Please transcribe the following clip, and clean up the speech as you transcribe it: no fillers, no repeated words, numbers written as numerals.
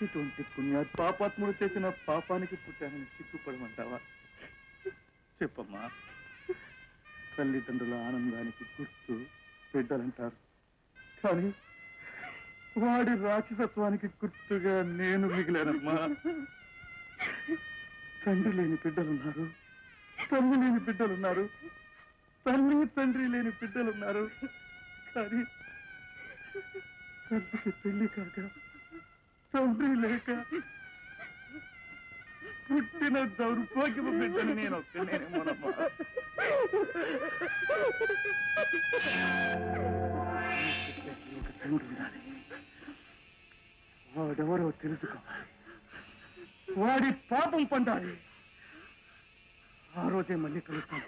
ఇటువంటి పాపాత్ముడు చేసిన పాపానికి పుట్టానని సిగ్గుపడమంటావా? చెప్పమ్మా. తల్లిదండ్రుల ఆనందానికి గుర్తు బిడ్డలంటారు, కానీ వాడి రాక్షసత్వానికి గుర్తుగా నేను మిగిలానమ్మా. తండ్రి లేని బిడ్డలున్నారు, తల్లి లేని బిడ్డలున్నారు, తల్లి తండ్రి లేని బిడ్డలున్నారు. కానీ తల్లికి పెళ్లి కాక, తండ్రి లేక పుట్టిన దౌర్భాగ్యపు బిడ్డని నేను ఒక్కనేమోనమ్మా. ఒక తండ్రి ఉండాలి, వాడెవరో తెలుసుకోవాలి, వాడి పాపం పండాలి. ఆ రోజే మళ్ళీ కలుస్తాను.